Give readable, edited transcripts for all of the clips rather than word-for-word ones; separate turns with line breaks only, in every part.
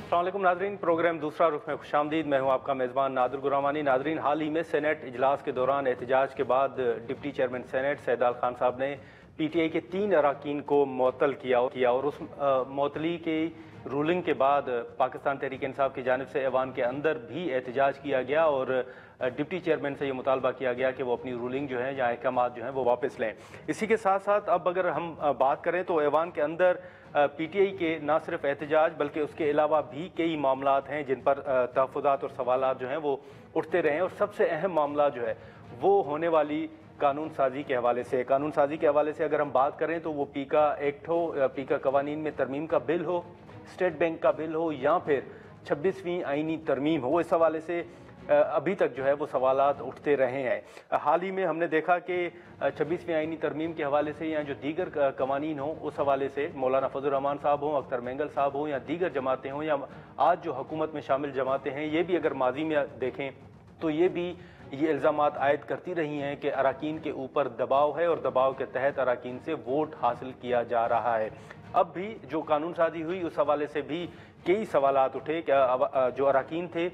अस्सलाम वालेकुम Nadreen, programme दूसरा रुख में खुशामदीद। मैं हूं आपका मेज़बान नादिर गुरामानी। नादरीन, हाल ही में सेनेट इजलास के दौरान एहतजाज के बाद deputy chairman senate Syed Khan साहब ने PTI के 3 अरकान को मुअत्तल किया और उस मुअत्तली की रूलिंग के बाद पाकिस्तान तहरीक इंसाफ की जानिब से ऐवान के अंदर भी एहतजाज किया गया और डिप्टी चेयरमैन से ये मुतालबा किया गया कि वो अपनी रूलिंग जो है या अहकामात जो हैं वो वापस लें। इसी के साथ साथ अब अगर हम बात करें तो ऐवान के अंदर PTI के ना सिर्फ एहतजाज बल्कि उसके अलावा भी कई मामलात हैं जिन पर तहफ़्फ़ुज़ात और सवालात जो हैं वो उठते रहे हैं। और सबसे अहम मामला जो है वो होने वाली कानून साजी के हवाले से। कानून साजी के हवाले से अगर हम बात करें तो वो पीका एक्ट हो, पीका कवानीन में तरमीम का बिल हो, स्टेट बैंक का बिल हो या फिर 26वीं आइनी तरमीम हो, इस हवाले से अभी तक जो है वो सवालात उठते रहे हैं। हाल ही में हमने देखा कि 26वीं आइनी तरमीम के हवाले से या जो दीगर कवानीन हों उस हवाले से मौलाना फजल रहमान साहब हों, अख्तर मेंगल साहब हों या दीगर जमातें हों या आज जो हुकूमत में शामिल जमातें हैं, ये भी अगर माजी में देखें तो ये भी ये इल्ज़ामात आयद करती रही हैं कि अरकान के ऊपर दबाव है और दबाव के तहत अरकान से वोट हासिल किया जा रहा है। अब भी जो कानून साजी हुई उस हवाले से भी कई सवालात उठे। क्या जो अरकान थे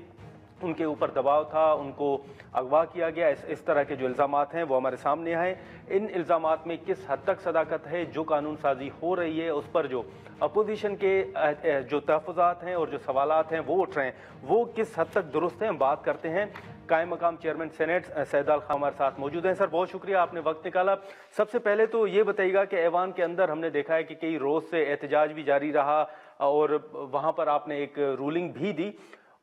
उनके ऊपर दबाव था, उनको अगवा किया गया, इस तरह के जो इल्ज़ामात हैं वो हमारे सामने आए। इन इल्ज़ामात में किस हद तक सदाकत है, जो कानून साजी हो रही है उस पर जो अपोजिशन के जो तहफ़्फ़ुज़ात हैं और जो सवालात हैं वो उठ रहे हैं वो किस हद तक दुरुस्त हैं, हम बात करते हैं। कायम मकाम चेयरमैन सेनेट सैयद खान हमारे साथ मौजूद हैं। सर, बहुत शुक्रिया, आपने वक्त निकाला। सबसे पहले तो ये बताइएगा कि ऐवान के अंदर हमने देखा है कि कई रोज़ से एहतजाज भी जारी रहा और वहाँ पर आपने एक रूलिंग भी दी।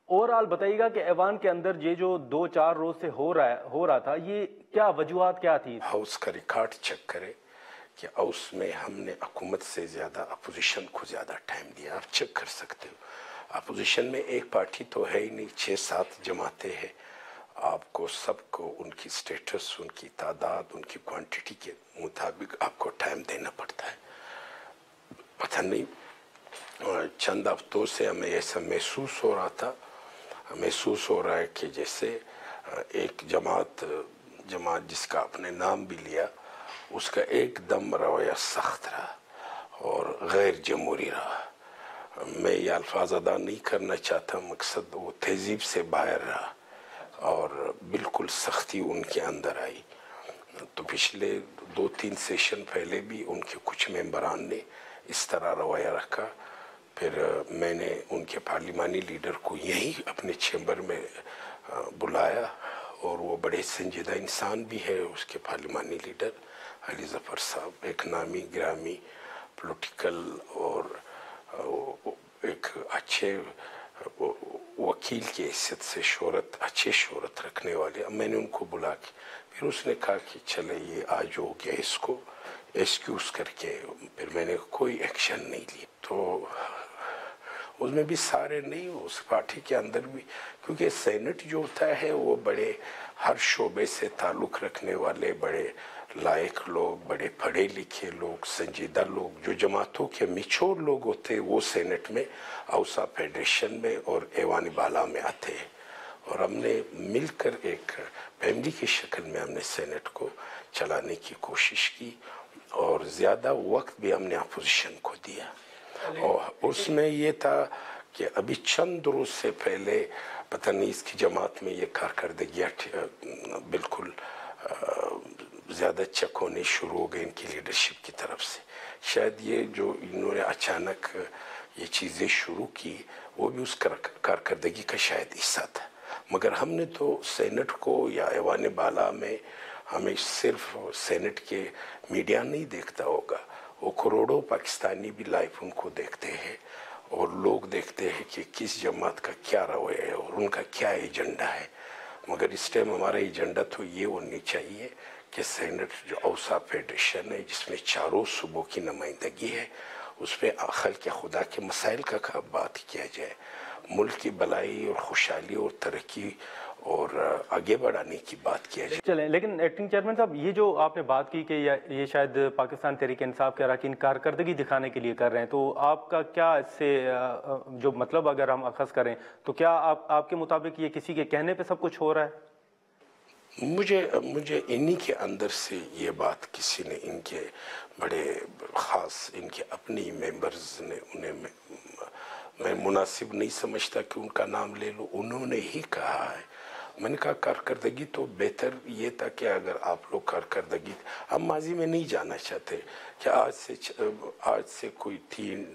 ओवरऑल बताइएगा कि ऐवान के अंदर ये जो 2-4 रोज से हो रहा था, ये क्या वजूहात क्या थी?
हाउस का रिकॉर्ड चेक करें कि हाउस में हमने हुकूमत से ज़्यादा अपोजिशन को ज़्यादा टाइम दिया। आप चेक कर सकते हो, अपोजिशन में एक पार्टी तो है ही नहीं, 6-7 जमातें हैं। आपको सबको उनकी स्टेटस, उनकी तादाद, उनकी क्वांटिटी के मुताबिक आपको टाइम देना पड़ता है। पता नहीं, चंद हफ्तों से हमें ऐसा महसूस हो रहा है कि जैसे एक जमात जिसका आपने नाम भी लिया उसका एकदम रवैया सख्त रहा और गैर जमहूरी रहा। मैं ये अल्फाज अदा नहीं करना चाहता, मकसद वो तहजीब से बाहर रहा और बिल्कुल सख्ती उनके अंदर आई। तो पिछले 2-3 सेशन पहले भी उनके कुछ मेंबरान ने इस तरह रवैया रखा। फिर मैंने उनके पार्लिमानी लीडर को यहीं अपने चैम्बर में बुलाया और वो बड़े संजीदा इंसान भी है। उसके पार्लिमानी लीडर अली ज़फ़र साहब एक नामी ग्रामी पॉलिटिकल और एक अच्छे वकील की हैसियत से अच्छे शोहरत रखने वाले। मैंने उनको बुला के फिर उसने कहा कि चले ये आज हो गया, इसको एक्सक्यूज़ करके फिर मैंने कोई एक्शन नहीं लिया। तो उसमें भी सारे नहीं, उस पार्टी के अंदर भी, क्योंकि सेनेट जो होता है वो बड़े हर शोबे से ताल्लुक़ रखने वाले बड़े लायक लोग, बड़े पढ़े लिखे लोग, संजीदा लोग, जो जमातों के मिचोर लोग होते हैं वो सेनेट में, औसा फेडरेशन में और ऐवान बाला में आते हैं। और हमने मिलकर एक फैमिली की शक्ल में हमने सेनेट को चलाने की कोशिश की और ज़्यादा वक्त भी हमने अपोजिशन को दिया। और उसमें ये था कि अभी चंद रोज से पहले पता नहीं इसकी जमात में ये कारकर्दगियाँ बिल्कुल ज़्यादा चेक होने शुरू हो गए इनकी लीडरशिप की तरफ से। शायद ये जो इन्होंने अचानक ये चीज़ें शुरू की वो भी उस कारकर्दगी का शायद हिस्सा था। मगर हमने तो सेनेट को या ऐवान बाला में, हमें सिर्फ सेनेट के मीडिया नहीं देखता होगा, वो करोड़ों पाकिस्तानी भी लाइव उनको देखते हैं और लोग देखते हैं कि किस जमात का क्या रवैया है और उनका क्या एजेंडा है। मगर इस टाइम हमारा एजेंडा तो ये होनी चाहिए कि सेनेट जो औसा फेडरेशन है जिसमें चारों सूबों की नुमाइंदगी है, उस पर खल्क़ के खुदा के मसाइल का बात किया जाए, मुल्क की भलाई और खुशहाली और तरक्की और आगे बढ़ाने की बात किया जाए।
चलें, लेकिन एक्टिंग चेयरमैन साहब, ये जो आपने बात की कि ये शायद पाकिस्तान तहरीक इंसाफ के अरकान कारकर्दगी दिखाने के लिए कर रहे हैं, तो आपका क्या इससे जो मतलब अगर हम अखज़ करें तो क्या आपके मुताबिक ये किसी के कहने पे सब कुछ हो रहा है?
मुझे इन्हीं के अंदर से ये बात किसी ने, इनके बड़े ख़ास इनके अपनी मेंबर्स ने उन्हें मैं मुनासिब नहीं समझता कि उनका नाम ले लो, उन्होंने ही कहा है। मैंने कहा कारकर्दगी तो बेहतर ये था कि अगर आप लोग कारकर्दगी, हम माजी में नहीं जाना चाहते कि आज से कोई 3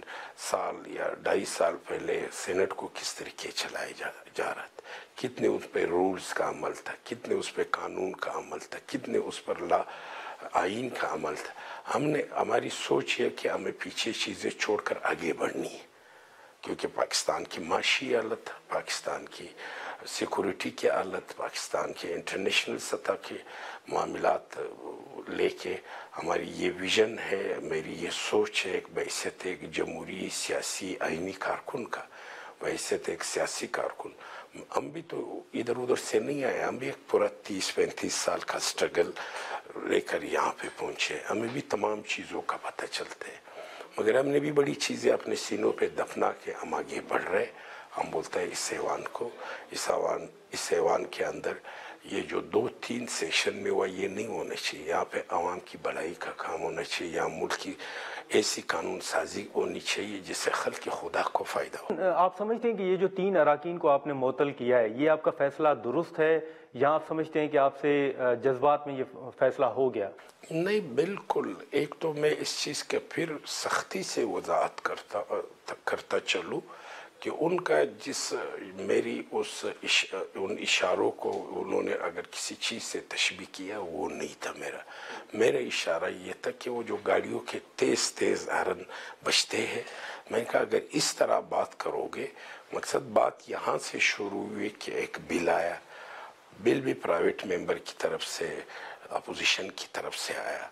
साल या 2.5 साल पहले सेनेट को किस तरीके चलाया जा रहा था, कितने उस पर रूल्स का अमल था, कितने उस पर कानून का अमल था, कितने उस पर आइन का अमल था। हमारी सोच है कि हमें पीछे चीज़ें छोड़कर आगे बढ़नी है, क्योंकि पाकिस्तान की माशी हालत, पाकिस्तान की सिक्योरिटी की हालत, पाकिस्तान के इंटरनेशनल सतह के मामलात लेके हमारी ये विज़न है, मेरी ये सोच है, एक बहैसियत एक जमहूरी सियासी आइनी कारकुन का, बहैसियत एक सियासी कारकुन। हम भी तो इधर उधर से नहीं आए, हम भी एक पूरा 30-35 साल का स्ट्रगल लेकर यहाँ पे पहुँचे। हमें भी तमाम चीज़ों का पता चलता है, मगर हमने भी बड़ी चीज़ें अपने सीनों पे दफना के हम आगे बढ़ रहे। हम बोलते हैं इस ऐवान के अंदर ये जो 2-3 सेशन में हुआ ये नहीं होना चाहिए। यहाँ पे आवाम की भलाई का काम होना चाहिए, यहाँ मुल्क की ऐसी कानून साजी होनी चाहिए जिससे खल्क़ के खुदा को फ़ायदा हो।
आप समझते हैं कि ये जो 3 अराकीन को आपने मुअत्तल किया है, ये आपका फैसला दुरुस्त है, या आप समझते हैं कि आपसे जज्बात में ये फैसला हो गया?
नहीं, बिल्कुल। एक तो मैं इस चीज़ के फिर सख्ती से वजाहत करता चलूँ कि उनका मेरी उन इशारों को उन्होंने अगर किसी चीज़ से तशबीह किया, वो नहीं था मेरा इशारा ये था कि वो जो गाड़ियों के तेज़ हॉर्न बजते हैं, मैंने कहा अगर इस तरह बात करोगे, मकसद बात यहाँ से शुरू हुई कि एक बिल आया, बिल भी प्राइवेट मेंबर की तरफ से, अपोजिशन की तरफ से आया।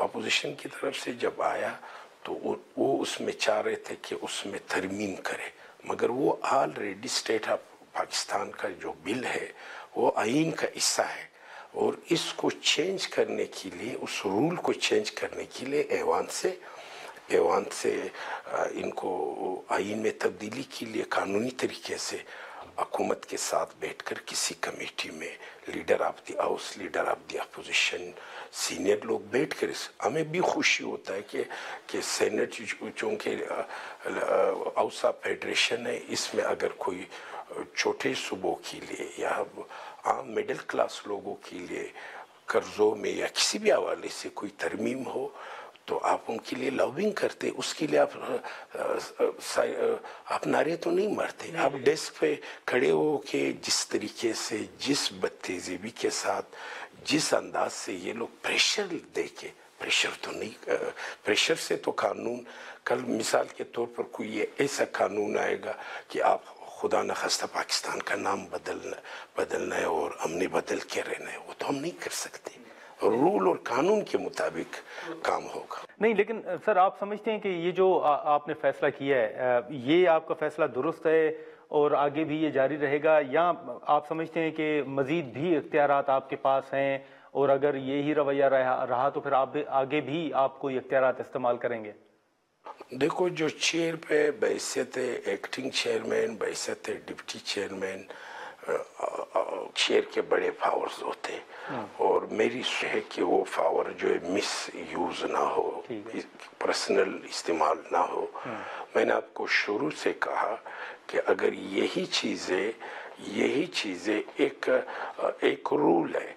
अपोजिशन की तरफ से जब आया तो वो उसमें चाह रहे थे कि उसमें तरमीम करे, मगर वो ऑलरेडी स्टेट ऑफ पाकिस्तान का जो बिल है वो आइन का हिस्सा है, और इसको चेंज करने के लिए, उस रूल को चेंज करने के लिए ऐवान से इनको आइन में तब्दीली के लिए कानूनी तरीके से हुकूमत के साथ बैठकर किसी कमेटी में leader of the house, leader of the opposition, senior लोग बैठकर, हमें भी खुशी होता है कि सेनेट चूँकि हाउस ऑफ फेडरेशन है, इसमें अगर कोई छोटे सूबों के लिए या आम मिडिल क्लास लोगों के लिए कर्जों में या किसी भी हवाले से कोई तरमीम हो तो आप उनके लिए लॉबिंग करते, उसके लिए आप नारे तो नहीं मारते, आप डेस्क पे खड़े हो के जिस तरीके से, जिस बदतेज़ीबी के साथ, जिस अंदाज से ये लोग प्रेशर दे के, प्रेशर से तो कानून, कल मिसाल के तौर पर कोई ऐसा कानून आएगा कि आप खुदा न खास्ता पाकिस्तान का नाम बदलना है और हमने बदल के रहना है, वो तो हम नहीं कर सकते। रूल और कानून के मुताबिक काम होगा।
नहीं, लेकिन सर आप समझते हैं कि ये जो आपने फैसला किया है, ये आपका फैसला दुरुस्त है और आगे भी ये जारी रहेगा, या आप समझते हैं कि मज़ीद भी इख्तियारात आपके पास हैं और अगर यही रवैया रहा तो फिर आप आगे भी आप कोई इख्तियारात इस्तेमाल करेंगे?
देखो, जो चेयर पे बहैसियत एक्टिंग चेयरमैन, बहैसियत डिप्टी चेयरमैन, चेयर के बड़े पावर्स होते हैं, और मेरी है कि वो पावर जो है मिस यूज़ ना हो, पर्सनल इस्तेमाल ना हो। मैंने आपको शुरू से कहा कि अगर यही चीज़ें एक रूल है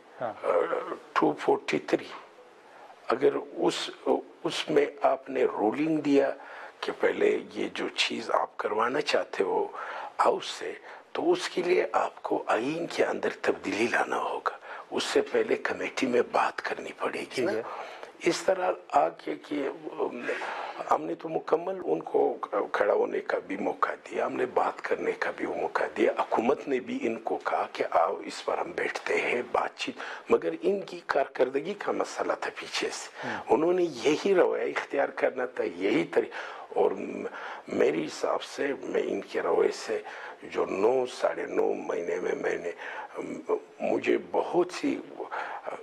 243, अगर उसमें आपने रूलिंग दिया कि पहले ये जो चीज़ आप करवाना चाहते हो हाउस से, तो उसके लिए आपको आइन के अंदर तब्दीली लाना होगा, उससे पहले कमेटी में बात करनी पड़ेगी ना। इस तरह आके कि हमने तो मुकम्मल उनको खड़ा होने का भी मौका दिया, हमने बात करने का भी मौका दिया, हुकूमत ने भी इनको कहा कि आओ इस पर हम बैठते हैं बातचीत, मगर इनकी कारकर्दगी का मसला था पीछे से, उन्होंने यही रवैया इख्तियार करना था, यही तरीका। और मेरे हिसाब से मैं इनके रवैये से जो 9-9.5 महीने में मुझे बहुत सी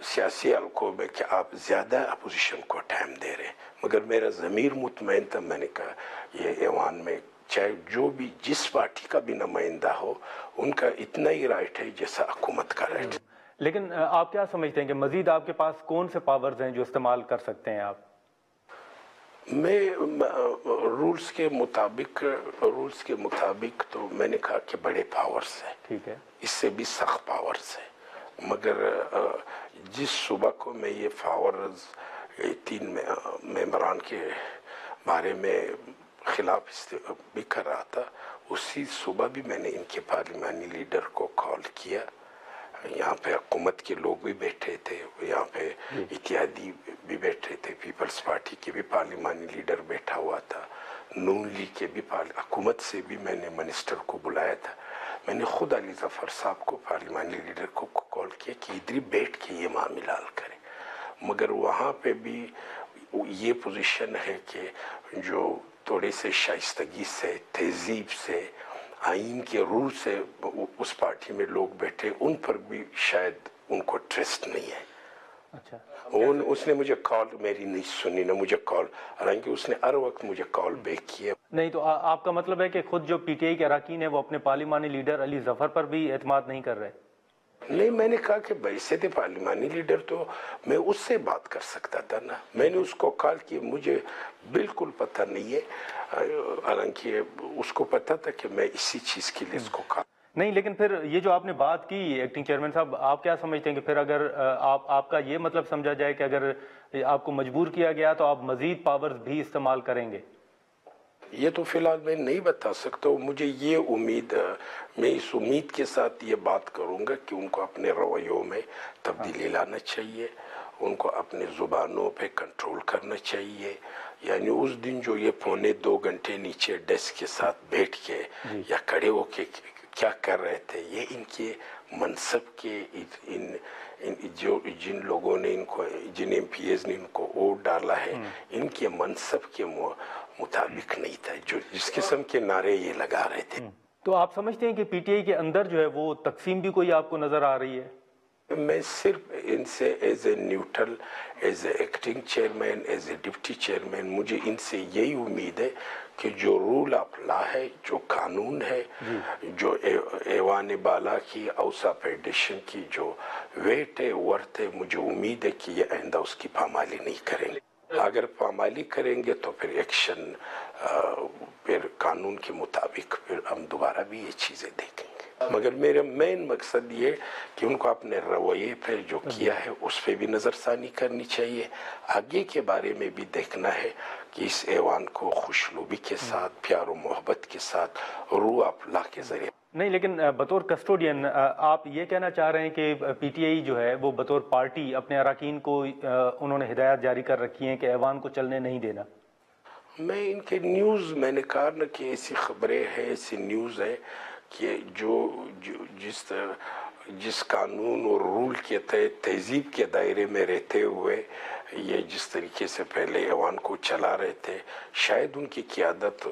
सियासी हल्कों में कि आप ज़्यादा अपोजिशन को टाइम दे रहे हैं, मगर मेरा ज़मीर मुतमईन था। मैंने कहा ये ऐवान में चाहे जो भी जिस पार्टी का भी नुमाइंदा हो, उनका इतना ही राइट है जैसा हुकूमत का राइट है।
लेकिन आप क्या समझते हैं कि मज़ीद आपके पास कौन से पावर्स हैं जो इस्तेमाल कर सकते हैं आप?
میں رولز کے مطابق تو میں نے کہا کہ بڑے پاورز ہیں،
ٹھیک ہے،
اس سے بھی سخت پاورز ہیں، مگر جس صبح کو میں یہ پاورز 3 ممبران کے بارے میں خلاف بھی کر رہا تھا، اسی صبح بھی میں نے ان کے پارلیمانی لیڈر کو کال کیا. یہاں پہ حکومت کے لوگ بھی بیٹھے تھے، یہاں پہ اتحادی بھی بیٹھے تھے، پیپلز پارٹی کے بھی پارلیمانی لیڈر بیٹھا ہوا تھا، نون لیگ کے بھی حکومت سے بھی میں نے منسٹر کو بلایا تھا. میں نے خود علی ظفر صاحب کو پارلیمانی لیڈر کو کال کیا کہ ادھر بیٹھ کے یہ معاملہ حل کریں، مگر وہاں پہ بھی یہ پوزیشن ہے کہ جو تھوڑے سے شائستگی سے، تہذیب سے، آئین کے رول سے اس پارٹی میں لوگ بیٹھے، ان پر بھی شاید ان کو ٹرسٹ نہیں ہے.
اچھا،
اس نے مجھے کال میری نہیں سنی، نہ مجھے کال، حالانکہ اس نے ہر وقت مجھے کال بیک کیا.
نہیں تو آپ کا مطلب ہے کہ خود جو پی ٹی آئی کے اراکین ہیں وہ اپنے پارلیمانی لیڈر علی ظفر پر بھی اعتماد نہیں کر رہے؟
نہیں، میں نے کہا کہ ویسے تھے پارلیمانی لیڈر تو میں اس سے بات کر سکتا تھا نا. میں نے اس کو کال کی، مجھے بالکل پتہ نہیں ہے، حالانکہ اس کو پتہ تھا کہ میں اسی چیز کے لیے اس کو کال.
نہیں، لیکن پھر یہ جو آپ نے بات کی ایکٹنگ چیئرمین صاحب، آپ کیا سمجھتے ہیں کہ پھر اگر آپ کا یہ مطلب سمجھا جائے کہ اگر آپ کو مجبور کیا گیا تو آپ مزید پاورز بھی استعمال کریں گے؟
یہ تو فی الحال میں نہیں بتا سکتا ہوں. مجھے یہ امید، میں اس امید کے ساتھ یہ بات کروں گا کہ ان کو اپنے رویوں میں تبدیلی لانا چاہیے، ان کو اپنی زبانوں پہ کنٹرول کرنا چاہیے. یعنی اس دن جو یہ 1.25 گھنٹے نیچے ڈیسک کے ساتھ بیٹھ کے یا کھڑے ہو کے کیا کر رہے تھے، یہ ان کے منصب کے جن لوگوں نے ان کو، جن ایم پی ایز نے ان کو ووٹ ڈالا ہے، ان کے منصب کے مطابق نہیں تھا، جو جس قسم کے نعرے یہ لگا رہے تھے.
تو آپ سمجھتے ہیں کہ پی ٹی آئی کے اندر جو ہے وہ تقسیم بھی کوئی آپ کو نظر آ رہی ہے؟
میں صرف ان سے as a neutral, as a acting chairman, as a deputy chairman, مجھے ان سے یہی امید ہے کہ جو رول آف لا ہے، جو قانون ہے، جو ایوان بالا کی اوسا فیڈریشن کی جو ویٹ ہے، ورتھ ہے، مجھے امید ہے کہ یہ آئندہ اس کی پامالی نہیں کریں گے. اگر پامالی کریں گے تو پھر ایکشن، پھر قانون کے مطابق پھر ہم دوبارہ بھی یہ چیزیں دیکھیں گے. مگر میرا مین مقصد یہ کہ ان کو اپنے رویے پہ جو کیا ہے اس پہ بھی نظر ثانی کرنی چاہیے. آگے کے بارے میں بھی دیکھنا ہے کہ اس ایوان کو خوشلوبی کے ساتھ، پیار و محبت کے ساتھ، روح آف لا کے ذریعے.
نہیں، لیکن بطور کسٹوڈین آپ یہ کہنا چاہ رہے ہیں کہ پی ٹی آئی جو ہے وہ بطور پارٹی اپنے اراکین کو انہوں نے ہدایات جاری کر رکھی ہیں کہ ایوان کو چلنے نہیں دینا؟
میں ان کے نیوز، میں نے کہا نا کہ ایسی خبریں ہیں، ایسی نیوز ہے کہ جس قانون اور رول کے تحت تہذیب کے دائرے میں رہتے ہوئے یہ جس طریقے سے پہلے ایوان کو چلا رہے تھے، شاید ان کی قیادت،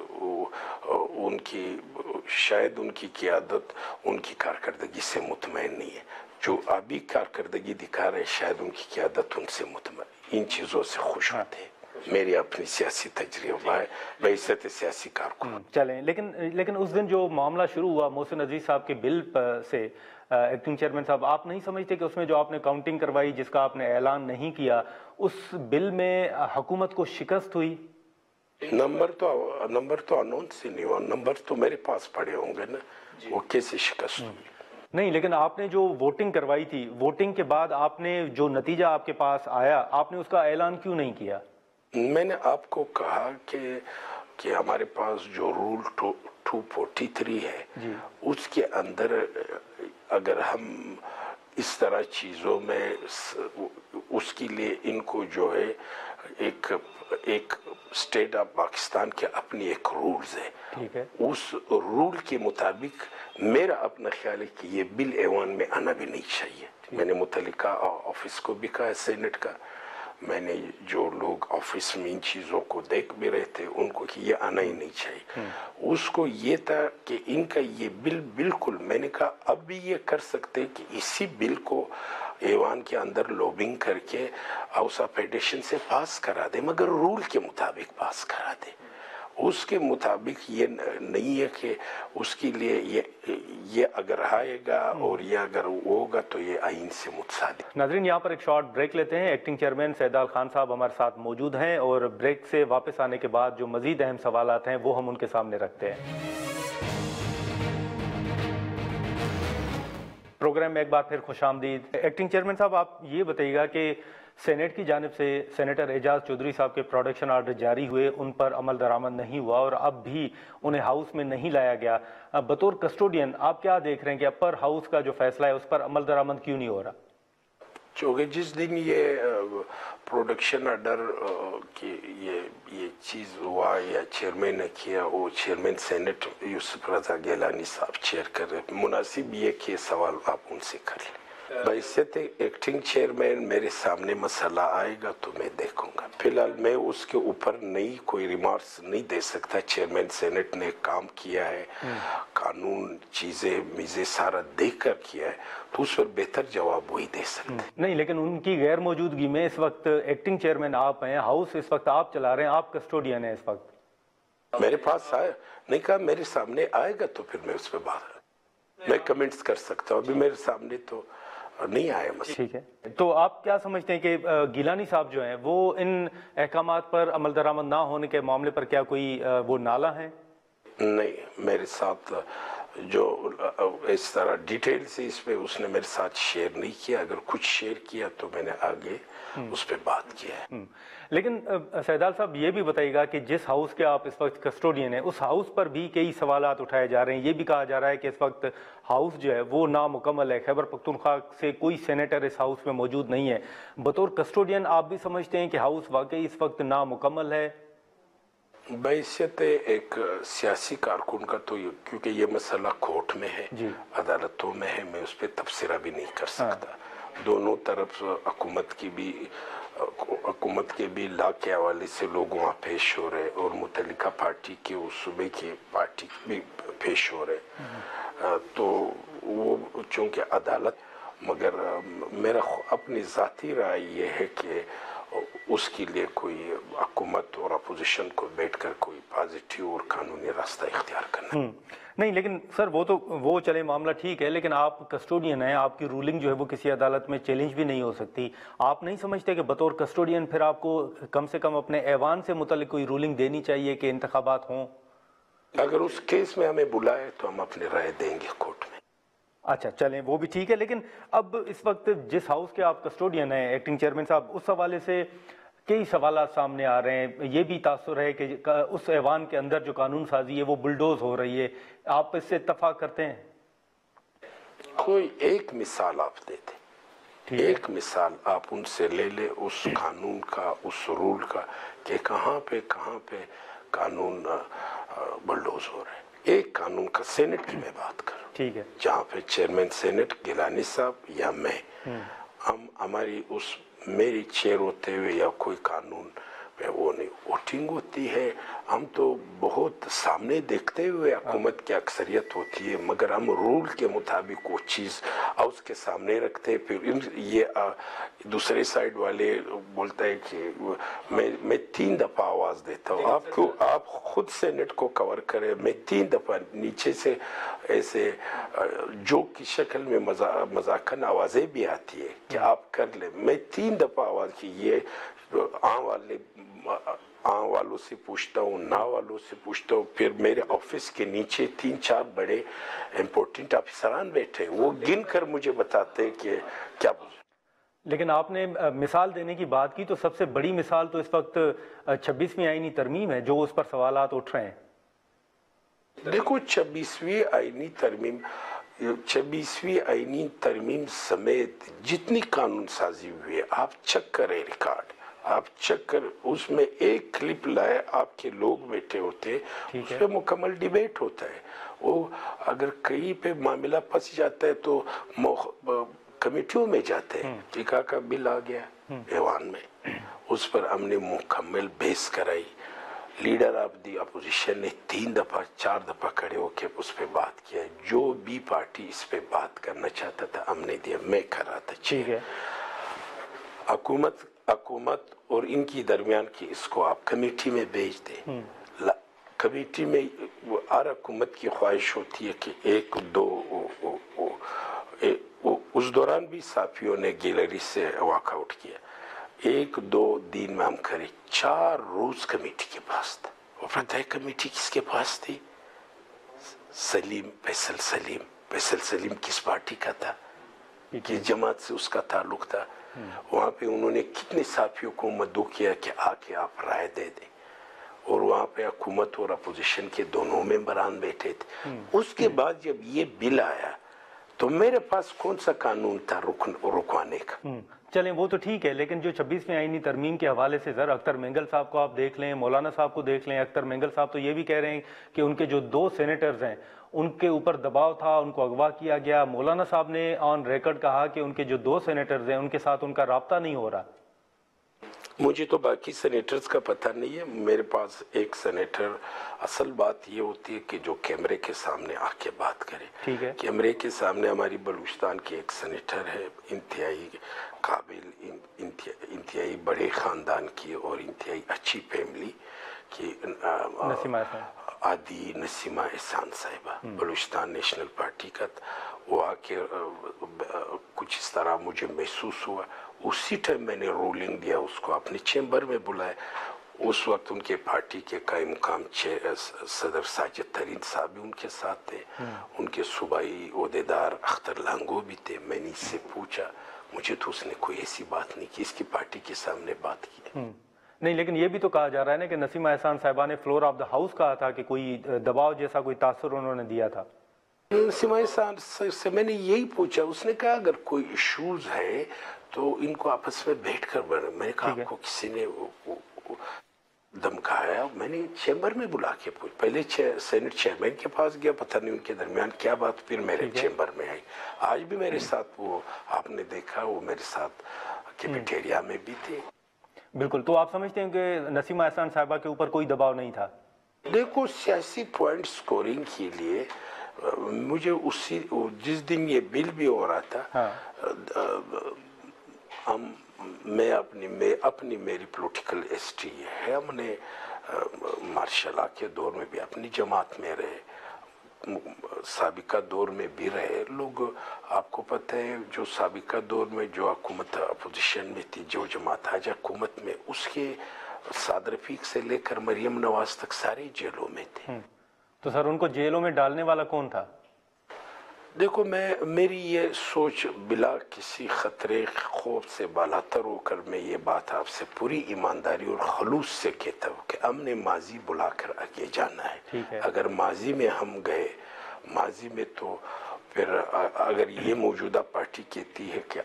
شاید ان کی قیادت ان کی کارکردگی سے مطمئن نہیں ہے. جو ابھی کارکردگی دکھا رہے، شاید ان کی قیادت ان سے مطمئن، ان چیزوں سے خوش ہوتے ہیں. میری اپنی سیاسی تجربہ ہے، بحیثیت سیاسی کارکن.
چلیں، لیکن اس دن جو معاملہ شروع ہوا محسن عزیز صاحب کے بل سے، ایکٹنگ چیئرمین صاحب، آپ نہیں سمجھتے کہ اس میں جو آپ نے کاؤنٹنگ کروائی، جس کا آپ نے اعلان نہیں کیا، اس بل میں حکومت کو شکست ہوئی؟
نمبر تو اناؤنس ہی نہیں ہوا، نمبر تو میرے پاس پڑے ہوں گے نا، وہ کیسے شکست ہوئی؟
نہیں، لیکن آپ نے جو ووٹنگ کروائی تھی، ووٹنگ کے بعد آپ نے جو نتیجہ آپ کے پاس آیا، آپ نے اس کا اعلان کیوں نہیں کیا؟
میں نے آپ کو کہا کہ ہمارے پاس جو رول 243 ہے، اس کے اندر اگر ہم اس طرح چیزوں میں، اس کے لیے ان کو جو ہے ایک اسٹیٹ آف پاکستان کے اپنی ایک رولز ہے.
ٹھیک ہے،
اس رول کے مطابق میرا اپنا خیال ہے کہ یہ بل ایوان میں آنا بھی نہیں چاہیے. میں نے متعلقہ آفس کو بھی کہا، سینٹ کا، میں نے جو لوگ آفس میں ان چیزوں کو دیکھ بھی رہے تھے ان کو کہ یہ آنا ہی نہیں چاہیے. اس کو یہ تھا کہ ان کا یہ بل بالکل، میں نے کہا اب بھی یہ کر سکتے کہ اسی بل کو ایوان کے اندر لوبنگ کر کے اوسا فیڈریشن سے پاس کرا دے، مگر رول کے مطابق پاس کرا دے. اس کے مطابق یہ نہیں ہے کہ اس کے لیے یہ اگر آئے گا اور یہ اگر ہوگا تو یہ آئین سے متصادم۔
ناظرین یہاں پر ایک شارٹ بریک لیتے ہیں۔ ایکٹنگ چیئرمین سیدال خان صاحب ہمارے ساتھ موجود ہیں اور بریک سے واپس آنے کے بعد جو مزید اہم سوالات ہیں وہ ہم ان کے سامنے رکھتے ہیں۔ پروگرام میں ایک بار پھر خوش آمدید۔ ایکٹنگ چیئرمین صاحب آپ یہ بتائیے گا کہ سینیٹ کی جانب سے سینیٹر اعجاز چودھری صاحب کے پروڈکشن آرڈر جاری ہوئے، ان پر عمل درآمد نہیں ہوا اور اب بھی انہیں ہاؤس میں نہیں لایا گیا۔ بطور کسٹوڈین آپ کیا دیکھ رہے ہیں کہ اپر ہاؤس کا جو فیصلہ ہے اس پر عمل درآمد کیوں نہیں ہو رہا؟
چونکہ جس دن یہ پروڈکشن آرڈر کی یہ چیز ہوا یا چیئرمین نے کیا، وہ چیئرمین سینٹ یوسف رضا گیلانی صاحب چیئر کر رہے، مناسب یہ کہ سوال آپ ان سے کر لیں۔ بحیثیت ایکٹنگ چیئرمین میرے سامنے مسئلہ آئے گا تو میں دیکھوں گا، فی الحال میں اس کے اوپر نئی کوئی ریمارکس نہیں دے سکتا۔ چیئرمین سینٹ نے کام کیا ہے، قانون چیزیں میزیں سارا دیکھ کر کیا ہے، تو اس پر بہتر جواب وہی دے سکتے
نہیں، لیکن ان کی غیر موجودگی میں اس وقت ایکٹنگ چیئرمین آپ ہیں، ہاؤس اس وقت آپ چلا رہے ہیں، آپ کسٹوڈین ہیں اس وقت۔
میرے پاس آیا نہیں، کہا میرے سامنے آئے گا تو پھر میں اس پہ بات میں کمنٹس کر سکتا ہوں، ابھی میرے سامنے تو نہیں آیا مسئلہ۔
ٹھیک ہے، تو آپ کیا سمجھتے ہیں کہ گیلانی صاحب جو ہیں وہ ان احکامات پر عمل درآمد نہ ہونے کے معاملے پر کیا کوئی وہ نالہ ہیں؟
نہیں، میرے ساتھ جو اس طرح ڈیٹیل سے اس پہ اس نے میرے ساتھ شیئر نہیں کیا، اگر کچھ شیئر کیا تو میں نے آگے اس پہ بات کیا ہے۔
لیکن سیدال صاحب یہ بھی بتائیے گا کہ جس ہاؤس کے آپ اس وقت کسٹوڈین ہیں اس ہاؤس پر بھی کئی سوالات اٹھائے جا رہے ہیں، یہ بھی کہا جا رہا ہے کہ اس وقت ہاؤس جو ہے وہ نامکمل ہے، خیبر پختونخوا سے کوئی سینیٹر اس ہاؤس میں موجود نہیں ہے۔ بطور کسٹوڈین آپ بھی سمجھتے ہیں کہ ہاؤس واقعی اس وقت نامکمل ہے؟
بحیثیت ایک سیاسی کارکن کا تو کیونکہ یہ مسئلہ کورٹ میں ہے، عدالتوں میں ہے، میں اس پہ تبصرہ بھی نہیں کر سکتا۔ دونوں طرف حکومت کے بھی لا کے حوالے سے لوگ وہاں پیش ہو رہے اور متعلقہ پارٹی کے اس صوبے کی پارٹی بھی پیش ہو رہے، تو وہ چونکہ عدالت، مگر میرا اپنی ذاتی رائے یہ ہے کہ اس کے لیے کوئی حکومت اور اپوزیشن کو بیٹھ کر کوئی پازیٹیو اور قانونی راستہ اختیار کرنا۔
نہیں، لیکن سر وہ چلے معاملہ ٹھیک ہے، لیکن آپ کسٹوڈین ہیں، آپ کی رولنگ جو ہے وہ کسی عدالت میں چیلنج بھی نہیں ہو سکتی۔ آپ نہیں سمجھتے کہ بطور کسٹوڈین پھر آپ کو کم سے کم اپنے ایوان سے متعلق کوئی رولنگ دینی چاہیے کہ انتخابات ہوں؟
اگر اس کیس میں ہمیں بلائے تو ہم اپنی رائے دیں گے کورٹ میں۔
اچھا چلیں، وہ بھی ٹھیک ہے، لیکن اب اس وقت جس ہاؤس کے آپ کسٹوڈین ہیں ایکٹنگ چیئرمین صاحب، اس حوالے سے کئی سوالات سامنے آ رہے ہیں۔ یہ بھی تاثر ہے کہ اس ایوان کے اندر جو قانون سازی ہے وہ بلڈوز ہو رہی ہے، آپ اس سے اتفاق کرتے ہیں؟
کوئی ایک مثال آپ دیتے، ایک مثال آپ ان سے لے لے اس قانون کا، اس رول کا، کہ کہاں پہ قانون بلڈوز ہو رہے ہیں۔ ایک قانون کا سینٹ کی میں بات کروں،
ٹھیک ہے،
جہاں پہ چیئرمین سینٹ گیلانی صاحب یا میں، ہماری میری چیئر ہوتے ہوئے یا کوئی قانون پہ وہ نہیں، ووٹنگ ہوتی ہے، ہم تو بہت سامنے دیکھتے ہوئے حکومت کی اکثریت ہوتی ہے، مگر ہم رول کے مطابق وہ چیز ہاؤس کے سامنے رکھتے، پھر یہ دوسرے سائیڈ والے بولتا ہے کہ میں 3 دفعہ آواز دیتا ہوں، آپ خود سینٹ کو کور کرے، میں 3 دفعہ نیچے سے ایسے جوک کی شکل میں مذاقن آوازیں بھی آتی ہے کہ آپ کر لیں، میں 3 دفعہ آواز کی، یہ آن والوں سے پوچھتا ہوں، نا والوں سے پوچھتا ہوں، پھر میرے آفس کے نیچے 3-4 بڑے امپورٹنٹ افسران بیٹھے، وہ گن کر مجھے بتاتے کہ کیا۔
لیکن آپ نے مثال دینے کی بات کی، تو سب سے بڑی مثال تو اس وقت 26ویں آئینی ترمیم ہے جو اس پر سوالات اٹھ رہے ہیں۔
دیکھو 26ویں آئینی ترمیم سمیت جتنی قانون سازی ہوئی ہے، آپ چیک کریں ریکارڈ، آپ چیک کر، اس میں ایک کلپ لائے، آپ کے لوگ بیٹھے ہوتے، اس پہ مکمل ڈیبیٹ ہوتا ہے۔ وہ اگر کہیں پہ معاملہ پھنس جاتا ہے تو کمیٹیوں میں جاتے ہیں، ٹیکا کا بل آ گیا ایوان میں، اس پر ہم نے مکمل بحث کرائی، لیڈر آف دی اپوزیشن نے 3 دفعہ 4 دفعہ کھڑے ہو کے اس پہ بات کیا، جو بھی پارٹی اس پہ بات کرنا چاہتا تھا ہم نے دیا، میں کر رہا تھا۔
ٹھیک ہے،
حکومت اور ان کی درمیان کی اس کو آپ کمیٹی میں بھیج دیں، कमेटी में हर हुकूमत की ख्वाहिश होती है कि एक दो उस दौरान भी साफियों ने गैलरी से वॉकआउट किया, 1-2 दिन में हम करें, 4 रोज कमेटी के पास था। वो पता है कमेटी किसके पास थी? फैसल सलीम किस पार्टी का था, किस जमात से उसका ताल्लुक था। वहाँ पे उन्होंने कितने साफियों को मदऊ किया कि आके आप राय दे दें, और वहाँ पे हुकूमत और अपोजिशन के दोनों मेंबरान बैठे थे। उसके बाद जब ये बिल आया तो मेरे पास कौन सा कानून था रुकवाने का?
चलें वो तो ठीक है, लेकिन जो 26वीं आईनी तरमीम के हवाले से सर अख्तर मेंगल साहब को आप देख लें, मौलाना साहब को देख लें। अख्तर मेंगल साहब तो ये भी कह रहे हैं कि उनके जो 2 सेनेटर्स हैं उनके ऊपर दबाव था, उनको अगवा किया गया। मौलाना साहब ने ऑन रिकॉर्ड कहा कि उनके जो 2 सेनेटर्स हैं उनके साथ उनका राब्ता नहीं हो रहा।
मुझे तो बाकी सेनेटर्स का पता नहीं है, मेरे पास एक सेनेटर, असल बात ये होती है कि जो कैमरे के सामने आके बात करे।
ठीक है,
कैमरे के सामने हमारी बलूचिस्तान की एक सेनेटर है, इंतहाई काबिल, इंतहाई बड़े ख़ानदान की और इंतहाई अच्छी फैमिली की, आदि नसीमा एहसान साहिबा, बलूचिस्तान नेशनल पार्टी का। वो आके कुछ इस तरह मुझे महसूस हुआ, उसी टाइम मैंने रूलिंग दिया, उसको अपने चैम्बर में बुलाया। उस वक्त उनके पार्टी के कायम मुकाम सदर साजिद तरीन साहब भी उनके साथ थे, उनके सूबाई ओहदेदार अख्तर लांगो भी थे। मैंने इससे पूछा, मुझे तो उसने कोई ऐसी बात नहीं की, इसकी पार्टी के सामने बात की
नहीं। लेकिन ये भी तो कहा जा रहा है ना कि नसीमा एहसान साहिबा ने फ्लोर ऑफ द हाउस कहा था कि कोई दबाव जैसा कोई तासुर उन्होंने दिया था।
नसीमा एहसान से मैंने यही पूछा, उसने कहा अगर कोई इश्यूज है तो इनको आपस में बैठ कर बना। मैंने कहा आपको किसी ने धमकाया? मैंने चैम्बर में बुला के पूछ, पहले सेनेट चेयरमैन के पास गया, पता नहीं उनके दरमियान क्या बात, फिर मेरे चैम्बर में आई। आज भी मेरे साथ वो आपने देखा, वो मेरे साथ कैफेटेरिया में भी थे।
बिल्कुल। तो आप समझते हैं कि नसीमा एहसान साहिबा के ऊपर कोई दबाव नहीं था?
देखो, सियासी पॉइंट स्कोरिंग के लिए मुझे उसी जिस दिन ये बिल भी हो रहा था, मेरी पॉलिटिकल हिस्ट्री है, हमने मार्शल लॉ के दौर में भी अपनी जमात में रहे, साबिका दौर में भी रहे लोग। आपको पता है जो साबिका दौर में जो हुकूमत अपोजिशन में थी, जो जमात आज हुकूमत में, उसके साद रफीक से लेकर मरियम नवाज तक सारे जेलों में थे।
तो सर उनको जेलों में डालने वाला कौन था?
देखो, मेरी ये सोच बिला किसी खतरे खौफ से बालातर होकर मैं ये बात आपसे पूरी ईमानदारी और खलूस से कहता हूँ कि हमने माजी बुलाकर आगे जाना है। अगर माजी में हम गए, माजी में तो फिर अगर ये मौजूदा पार्टी कहती है कि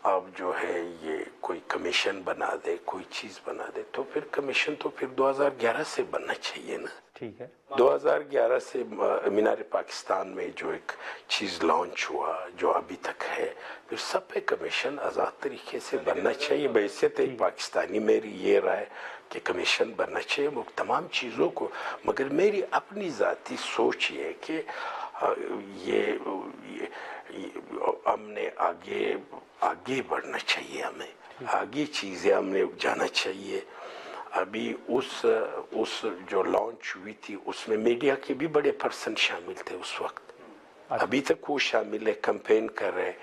आप जो है ये कोई कमीशन बना दे, कोई चीज़ बना दे, तो फिर कमीशन तो फिर 2011 से बनना चाहिए ना।
ठीक है,
2011 से मीनार पाकिस्तान में जो एक चीज़ लॉन्च हुआ, जो अभी तक है, फिर सब पे कमीशन आज़ाद तरीके से बनना चाहिए। वैसे तो एक पाकिस्तानी मेरी ये राय कि कमीशन बनना चाहिए वो तमाम चीज़ों को, मगर मेरी अपनी ज़ाती सोच ये कि ये हमने आगे बढ़ना चाहिए, हमें आगे चीज़ें हमने जाना चाहिए। अभी उस जो लॉन्च हुई थी उसमें मीडिया के भी बड़े पर्सन शामिल थे उस वक्त, अभी तक वो शामिल है, कैंपेन कर रहे,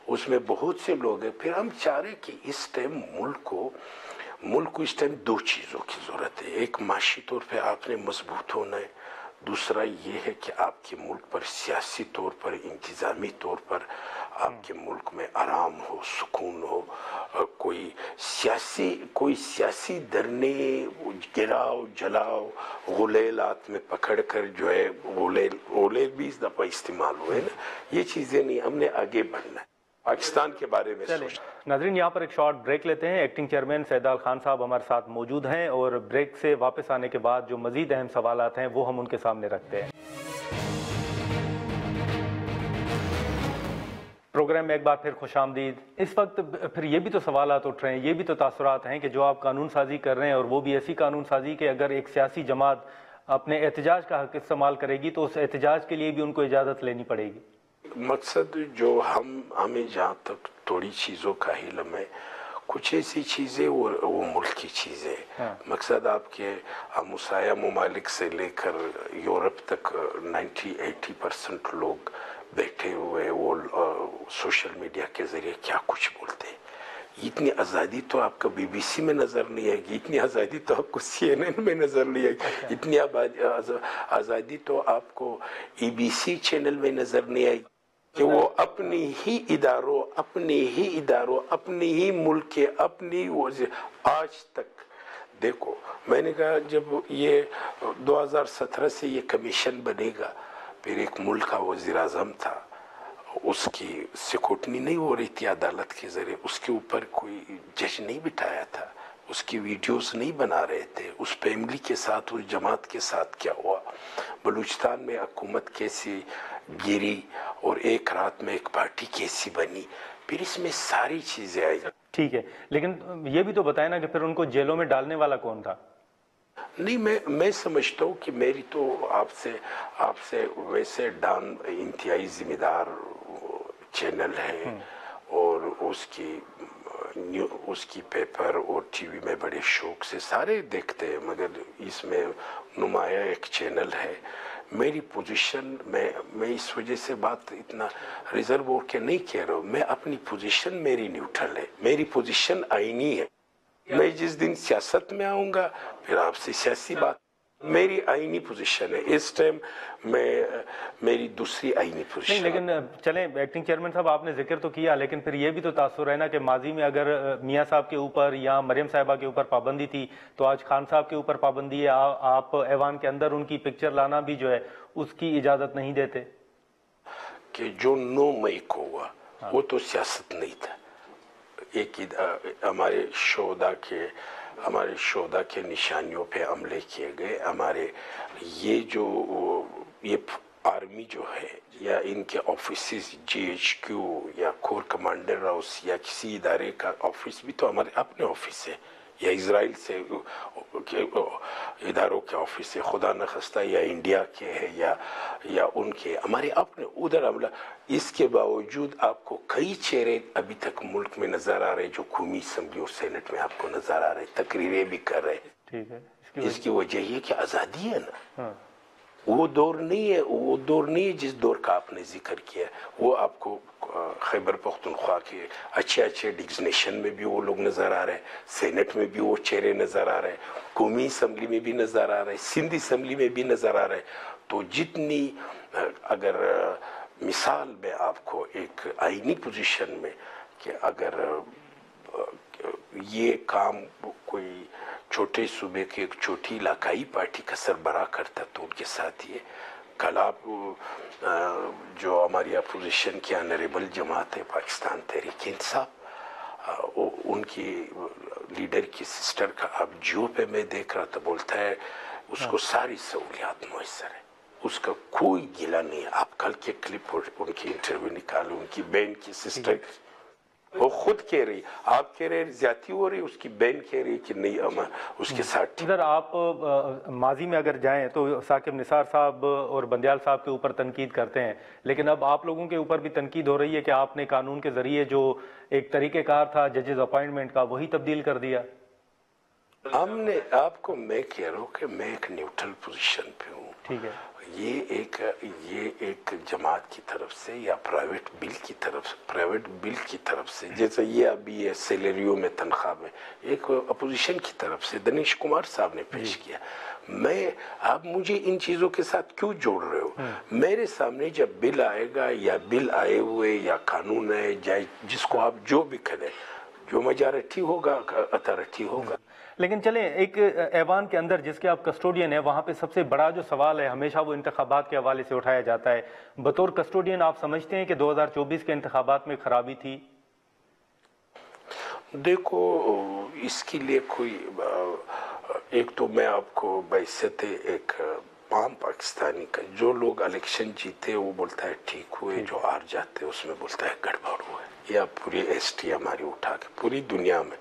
उसमें बहुत से लोग हैं। फिर हम चाह रहे कि इस टाइम मुल्क को इस टाइम 2 चीज़ों की ज़रूरत है। एक माशी तौर पे आपने मजबूत होना है, दूसरा ये है कि आपके मुल्क पर सियासी तौर पर, इंतज़ामी तौर पर आपके मुल्क में आराम हो, सुकून हो। कोई सियासी धरने, गिराव जलाओ, गुलेलात में पकड़ कर जो है गुलेल 20 दफ़ा इस्तेमाल हुए ना, ये चीज़ें नहीं, हमने आगे बढ़ना है, पाकिस्तान के बारे में सोचना।
नाज़रीन, यहाँ पर एक शॉर्ट ब्रेक लेते हैं। एक्टिंग चेयरमैन सैदाल खान साहब हमारे साथ मौजूद हैं और ब्रेक से वापस आने के बाद जो मज़ीद अहम सवालात हैं वो हम उनके सामने रखते हैं। प्रोग्राम में एक बार फिर खुशामदीद। इस वक्त फिर ये भी तो सवालात उठ रहे हैं, ये भी तो तासुरात हैं कि जो आप कानून साजी कर रहे हैं, और वो भी ऐसी कानून साजी कि अगर एक सियासी जमात अपने एहतजाज का हक इस्तेमाल करेगी तो उस एहतजाज के लिए भी उनको इजाज़त लेनी पड़ेगी।
मकसद जो हमें जहाँ तक थोड़ी चीज़ों का इल्म है, कुछ ऐसी चीज़ें वो मुल्क की चीज़ें, मकसद आपके मुसाया ममालिक से लेकर यूरोप तक 90-80% लोग बैठे हुए वो सोशल मीडिया के ज़रिए क्या कुछ बोलते हैं। इतनी आज़ादी तो आपको बीबीसी में नज़र नहीं आएगी, इतनी आज़ादी तो आपको CNN में नज़र नहीं आएगी, इतनी आज़ादी तो आपको EBC चैनल में नज़र नहीं आएगी कि वो अपने ही इदारों अपने ही मुल्क के अपनी वो आज तक देखो। मैंने कहा जब ये 2017 से ये कमीशन बनेगा, फिर एक मुल्क का वज़ीर आज़म था, उसकी सिक्योरिटी नहीं हो रही थी अदालत के ज़रिए, उसके ऊपर कोई जज नहीं बिठाया था, उसकी वीडियोस नहीं बना रहे थे, उस फैमिली के साथ उस जमात के साथ क्या हुआ, बलूचिस्तान में हुकूमत कैसी गिरी और एक रात में एक पार्टी कैसी बनी, फिर इसमें सारी चीज़ें आई।
ठीक है, लेकिन ये भी तो बताए ना कि फिर उनको जेलों में डालने वाला कौन था?
नहीं, मैं समझता हूँ कि मेरी तो आपसे वैसे डान इंतहाई जिम्मेदार चैनल है और उसकी पेपर और टीवी में बड़े शौक से सारे देखते हैं, मगर इसमें नुमाया एक चैनल है। मेरी पोजीशन मैं इस वजह से बात इतना रिजर्व हो के नहीं कह रहा हूँ, मैं अपनी पोजीशन मेरी न्यूट्रल है, मेरी पोजीशन आईनी है। मैं जिस दिन सियासत में आऊँगा फिर आपसे सियासी बात, मेरी आईनी पोजीशन है इस टाइम, मेरी दूसरी आईनी पोजीशन।
नहीं, लेकिन चलें एक्टिंग चेयरमैन साहब, आपने जिक्र तो किया, लेकिन फिर ये भी तो तासुर है ना कि माजी में अगर मियाँ साहब के ऊपर या मरियम साहिबा के ऊपर पाबंदी थी तो आज खान साहब के ऊपर पाबंदी है। आप ऐवान के अंदर उनकी पिक्चर लाना भी जो है उसकी इजाज़त नहीं देते।
कि जो 9 मई को हुआ वो तो सियासत नहीं था, एक हमारे शोदा के निशानियों पे हमले किए गए, हमारे ये आर्मी जो है या इनके ऑफिस GHQ या कोर कमांडर हाउस या किसी इदारे का ऑफिस भी तो हमारे अपने ऑफिस है, या इजराइल से इदारों के ऑफिस है, खुदा न खस्ता या इंडिया के है या उनके हमारे अपने उधर हमला। इसके बावजूद आपको कई चेहरे अभी तक मुल्क में नजर आ रहे जो कौमी असम्बली और सेनेट में आपको नजर आ रहे, तकरीरें भी कर रहे।
ठीक है,
इसकी वजह ये कि आज़ादी है ना, वो दौर नहीं है जिस दौर का आपने जिक्र किया। वो आपको खैबर पख्तूनख्वा के अच्छे डिग्नेशन में भी वो लोग नज़र आ रहे, सेनेट में भी वो चेहरे नज़र आ रहे, कौमी असम्बली में भी नज़र आ रहे, सिंध असम्बली में भी नज़र आ रहे। तो जितनी अगर मिसाल में आपको एक आईनी पोजीशन में कि अगर ये काम कोई छोटे सूबे के एक छोटी इलाकाई पार्टी का सरबराह करता तो उनके साथ ये कल आप जो हमारी अपोजिशन की ऑनरेबल जमात है पाकिस्तान तहरीक इंसाफ, उनकी लीडर की सिस्टर का अब जियो पे मैं देख रहा था, बोलता है उसको सारी सहूलियात मुयसर है, उसका कोई गिला नहीं है। आप कल के क्लिप उनकी इंटरव्यू निकालो, उनकी बहन की सिस्टर, वो खुद कह रही, आप कह रहे ज्यादती हो रही, उसकी बहन कह रही कि नहीं उसके साथ।
इधर आप माजी में अगर जाएं तो साकिब निसार साहब और बंदियाल साहब के ऊपर तनकीद करते हैं, लेकिन अब आप लोगों के ऊपर भी तनकीद हो रही है कि आपने कानून के जरिए जो एक तरीक़ेकार था जजेस अपॉइंटमेंट का वही तब्दील कर दिया।
हमने आपको, मैं कह रहा हूँ कि मैं एक न्यूट्रल पोजीशन पे हूँ।
ठीक है,
ये एक जमात की तरफ से या प्राइवेट बिल की तरफ से, जैसे ये अभी ये सैलरियों में तनख्वाह में एक अपोजिशन की तरफ से दनीश कुमार साहब ने पेश किया। मैं आप मुझे इन चीज़ों के साथ क्यों जोड़ रहे हो? मेरे सामने जब बिल आएगा या बिल आए हुए या कानून है, जाए जिसको आप जो भी करें, जो मेजॉरिटी होगा अथॉरिटी होगा।
लेकिन चलें एक ऐवान के अंदर जिसके आप कस्टोडियन है, वहाँ पे सबसे बड़ा जो सवाल है हमेशा वो इंतखाबात के हवाले से उठाया जाता है। बतौर कस्टोडियन आप समझते हैं कि 2024 के इंतखाबात में खराबी थी?
देखो, इसके लिए कोई एक तो मैं आपको बैसत एक आम पाकिस्तानी का, जो लोग इलेक्शन जीते वो बोलता है ठीक हुए, जो हार जाते उसमें बोलता है गड़बड़ हुआ, या पूरी ST हमारी उठा के पूरी दुनिया में।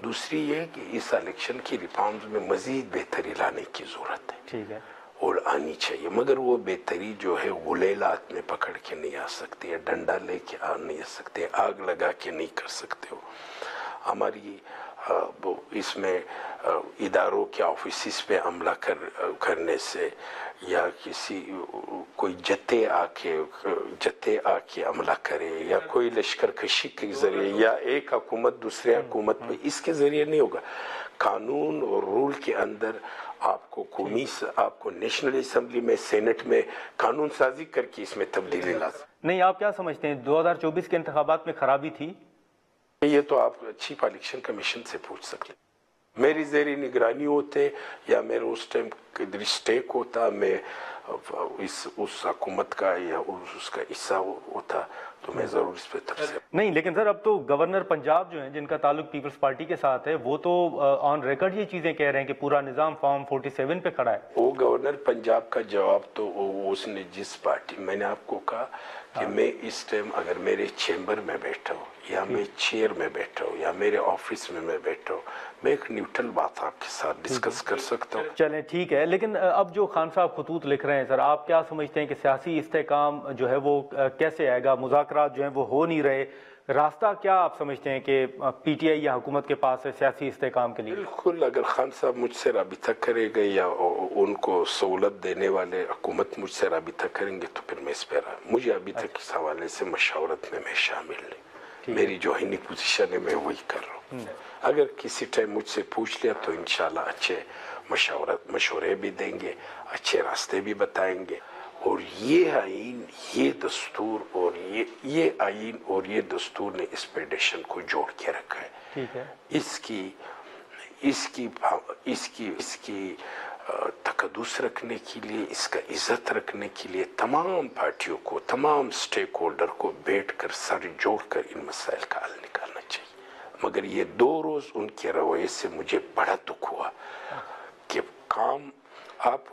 दूसरी ये कि इस इलेक्शन की रिफॉर्म्स में मजीद बेहतरी लाने की जरूरत है।
ठीक है,
और आनी चाहिए, मगर वो बेहतरी जो है गुलेलात में पकड़ के नहीं आ सकती है, डंडा लेके आ नहीं सकते, आग लगा के नहीं कर सकते हो। हमारी इसमें इदारों के ऑफिस पे हमला करने से या किसी कोई जत्थे आके हमला करे या कोई लश्कर कशी के जरिए या एक हुकूमत दूसरे हुकूमत पे इसके जरिए नहीं होगा। कानून और रूल के अंदर आपको नेशनल असेंबली में सेनेट में कानून साजी करके इसमें तब्दीली ला।
नहीं, आप क्या समझते हैं 2024 के इंतखाबात में खराबी थी?
ये तो आप चीफ इलेक्शन कमीशन से पूछ सकते। मेरी ज़ेरी निगरानी होते या मेरे उस टाइम स्टेक होता, मैं उस हुकूमत का या उसका हिस्सा होता तो मैं ज़रूर इस पे तफसील।
नहीं, लेकिन सर अब तो गवर्नर पंजाब जो हैं जिनका ताल्लुक पीपल्स पार्टी के साथ है वो तो ऑन रिकॉर्ड ये चीज़ें कह रहे हैं कि पूरा निज़ाम फॉर्म 47 पे खड़ा है।
वो गवर्नर पंजाब का जवाब तो उसने जिस पार्टी, मैंने आपको कहा कि मैं इस टाइम अगर मेरे चेंबर में बैठा हूँ या मैं चेयर में बैठा हूँ या मेरे ऑफिस में मैं बैठा हूँ, मैं एक न्यूट्रल बात आपके साथ डिस्कस कर सकता हूँ।
चलें ठीक है, लेकिन अब जो खान साहब खतूत लिख रहे हैं सर, आप क्या समझते हैं कि सियासी इस्तेहकाम जो है वो कैसे आएगा? मुज़ाकरात जो हैं वो हो नहीं रहे, रास्ता क्या आप समझते हैं कि पीटीआई या हुकूमत के पास है सियासी इस्तेहकाम के लिए? बिल्कुल,
अगर खान साहब मुझसे राबिता करेंगे या उनको सहूलत देने वाले हुकूमत मुझसे राबिता करेंगे तो फिर मैं इस पर, मुझे अभी तक इस हवाले से मशावरत में मैं शामिल नहीं, मेरी जो हिंदी पोजीशन है मैं वही कर रहा हूँ। अगर किसी टाइम मुझसे पूछ लिया तो इंशाल्लाह अच्छे मशवरे भी देंगे, अच्छे रास्ते भी बताएंगे। और ये आइन, ये दस्तूर और ये आइन और ये दस्तूर ने इस फेडरेशन को जोड़ के रखा है।
ठीक है,
इसकी तकद्दुस रखने के लिए, इसका इज्जत रखने के लिए तमाम पार्टियों को, तमाम स्टेक होल्डर को बैठकर सर जोड़कर इन मसाइल का हल निकालना चाहिए। मगर ये 2 रोज उनके रवैये से मुझे बड़ा दुख हुआ कि काम आप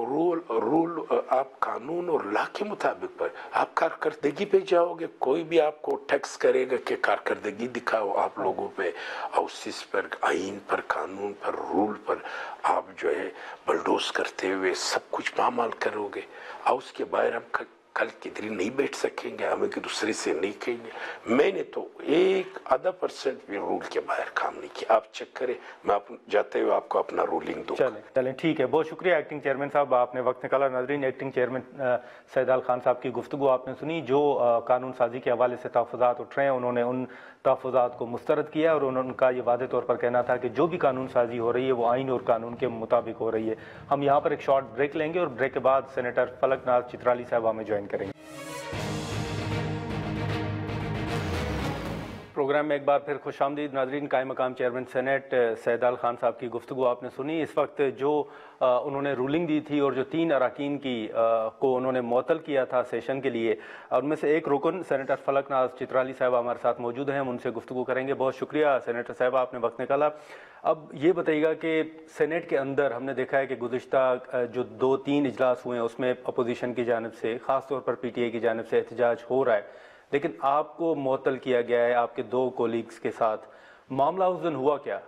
आप कानून और लॉ के मुताबिक पर आप कारकर्दगी पे जाओगे, कोई भी आपको टैक्स करेगा कि कारकर्दगी दिखाओ आप लोगों पे, आउसिस पर, आइन पर, कानून पर, रूल पर आप जो है बलडोज करते हुए सब कुछ पामाल करोगे और उसके बाहर हम कल किधर नहीं बैठ सकेंगे, हमें एक दूसरे से नहीं कहेंगे। मैंने तो 0.5% भी रूल के बाहर काम नहीं किया। आप चेक करें, मैं जाते हुए आपको अपना रूलिंग दूँ।
चलें ठीक है, बहुत शुक्रिया एक्टिंग चेयरमैन साहब, आपने वक्त निकाला। नाज़रीन, एक्टिंग चेयरमैन सैदाल खान साहब की गुफ्तगू आपने सुनी, जो कानून साजी के हवाले से तहफ़्फ़ुज़ात उठ रहे हैं, उन्होंने उन तहफ़्फ़ुज़ात को मुस्तरद किया और उनका ये वादे तौर पर कहना था कि जो भी कानून साजी हो रही है वो आइन और कानून के मुताबिक हो रही है। हम यहाँ पर एक शॉर्ट ब्रेक लेंगे और ब्रेक के बाद सेनेटर फलकनाज़ चित्राली साहब हमें ज्वाइन करेंगे। प्रोग्राम में एक बार फिर खुशामदीद नाज़रीन। कायम मकाम चेयरमैन सेनेट सैदाल खान साहब की गुफ्तगू आपने सुनी। इस वक्त जो उन्होंने रूलिंग दी थी और जो 3 अरकान की को उन्होंने मुअत्तल किया था सेशन के लिए, उनमें से एक रुकन सेनेटर फलकनाज़ चित्राली साहब हमारे साथ मौजूद हैं, हम उनसे गुफ्तगू करेंगे। बहुत शुक्रिया सेनेटर साहब, आपने वक्त निकाला। अब ये बताइएगा कि सेनेट के अंदर हमने देखा है कि गुज़िश्ता जो 2-3 इजलास हुए हैं उसमें अपोजिशन की जानिब से, ख़ास तौर पर पीटीआई की जानिब से एहतजाज हो रहा है, लेकिन आपको मुअत्तल किया गया है आपके 2 कोलीग्स के साथ। मामला उस दिन हुआ क्या?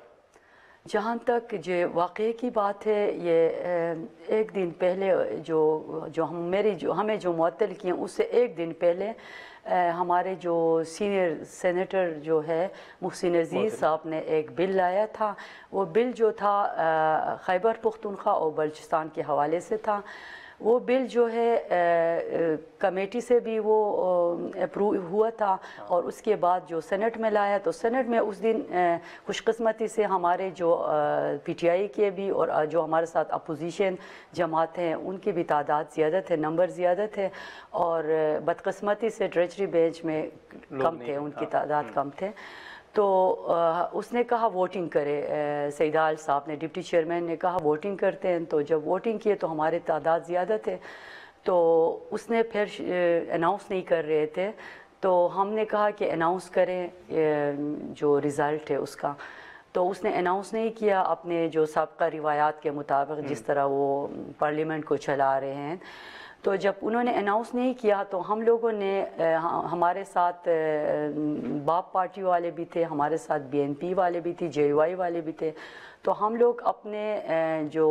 जहाँ तक जो वाक़े की बात है, ये एक दिन पहले हमें जो मुअत्तल किए उससे एक दिन पहले हमारे जो सीनियर सेनेटर जो है मुहसिन अजीज़ साहब ने एक बिल लाया था। वो बिल जो था खैबर पख्तूनख्वा और बलूचिस्तान के हवाले से था। वो बिल जो है कमेटी से भी वो अप्रूव हुआ था और उसके बाद जो सेनेट में लाया तो सेनेट में उस दिन खुशकिस्मती से हमारे जो पीटीआई के भी और जो हमारे साथ अपोजिशन जमात हैं उनकी भी तादाद ज़्यादा थे, नंबर ज़्यादा थे, और बदकिस्मती से ट्रेजरी बेंच में कम थे, उनकी तादाद कम थे। तो उसने कहा वोटिंग करे, सैदाल साहब ने, डिप्टी चेयरमैन ने कहा वोटिंग करते हैं। तो जब वोटिंग किए तो हमारे तादाद ज़्यादा थे, तो उसने फिर अनाउंस नहीं कर रहे थे, तो हमने कहा कि अनाउंस करें जो रिज़ल्ट है उसका। तो उसने अनाउंस नहीं किया अपने जो साबका रिवायात के मुताबिक, जिस तरह वो पार्लियामेंट को चला रहे हैं। तो जब उन्होंने अनाउंस नहीं किया तो हम लोगों ने, हमारे साथ बाप पार्टी वाले भी थे, हमारे साथ बीएनपी वाले भी थे, जेयूआई वाले भी थे, تو ہم لوگ اپنے جو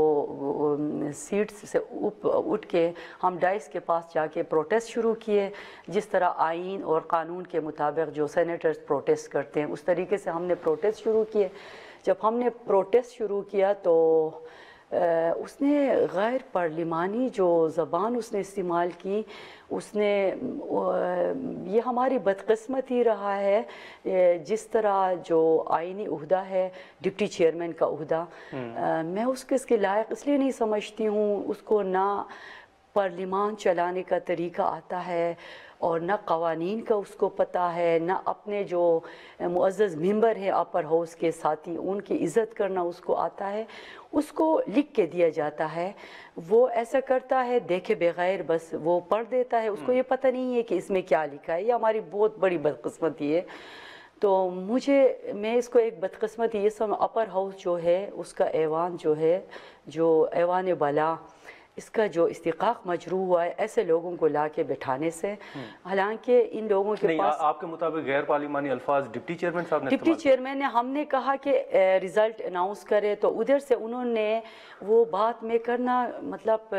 سیٹ سے اٹھ کے ہم ڈائس کے پاس جا کے پروٹیسٹ شروع کیے، جس طرح آئین اور قانون کے مطابق جو سینیٹرز پروٹیسٹ کرتے ہیں اس طریقے سے ہم نے پروٹیسٹ شروع کیے۔ جب ہم نے پروٹیسٹ شروع کیا تو اس نے غیر پارلیمانی جو زبان اس نے استعمال کی، اس نے یہ ہماری بدقسمتی رہا ہے، جس طرح جو آئینی عہدہ ہے ڈپٹی چیئرمین کا عہدہ، میں اس کے لائق اس لیے نہیں سمجھتی ہوں، اس کو نہ پارلیمان چلانے کا طریقہ آتا ہے اور نہ قوانین کا اس کو پتہ ہے، نہ اپنے جو معزز ممبر ہیں اپر ہاؤس کے ساتھی ان کی عزت کرنا اس کو آتا ہے۔ اس کو لکھ کے دیا جاتا ہے، وہ ایسا کرتا ہے دیکھے بغیر بس وہ پڑھ دیتا ہے، اس کو یہ پتہ نہیں ہے کہ اس میں کیا لکھا ہے۔ یہ ہماری بہت بڑی بدقسمتی ہے۔ تو میں اس کو ایک بدقسمتی یہ سمجھ، اپر ہاؤس جو ہے اس کا ایوان جو ہے، جو ایوان بالا، اس کا جو استحقاق مجروح ہوا ہے ایسے لوگوں کو لا کے بٹھانے سے، حالانکہ ان لوگوں کے پاس
آپ کے مطابق غیر پارلیمانی الفاظ ڈپٹی چیئرمین صاحب نے
ڈپٹی چیئرمین نے، ہم نے کہا کہ ریزلٹ اناؤنس کرے تو ادھر سے انہوں نے وہ بات میں کرنا، مطلب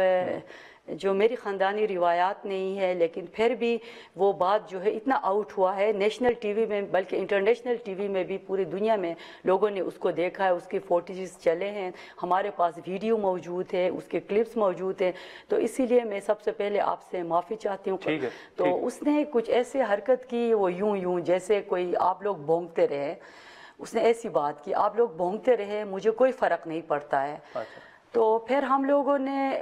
جو میری خاندانی روایات نہیں ہے لیکن پھر بھی وہ بات جو ہے اتنا آؤٹ ہوا ہے نیشنل ٹی وی میں، بلکہ انٹرنیشنل ٹی وی میں بھی پوری دنیا میں لوگوں نے اس کو دیکھا ہے، اس کی فوٹیجز چلے ہیں، ہمارے پاس ویڈیو موجود ہے، اس کے کلپس موجود ہیں۔ تو اسی لیے میں سب سے پہلے آپ سے معافی چاہتی ہوں۔ تو اس نے کچھ ایسے حرکت کی، وہ یوں جیسے کوئی آپ لوگ بھونکتے رہے، اس نے ایسی بات کی، آپ لوگ بھونکتے رہے، مجھے کوئی فرق نہیں پڑتا ہے۔ تو پھر ہم لوگوں نے